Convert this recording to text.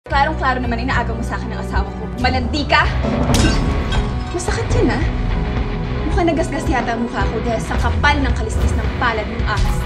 Klarong-klaro naman inaagaw mo sa akin ng asawa ko. Malandi ka? Masakit yan, ah. Mukhang nagasgas yata ang mukha ko dahil sa kapal ng kalistis ng palad ng ahas.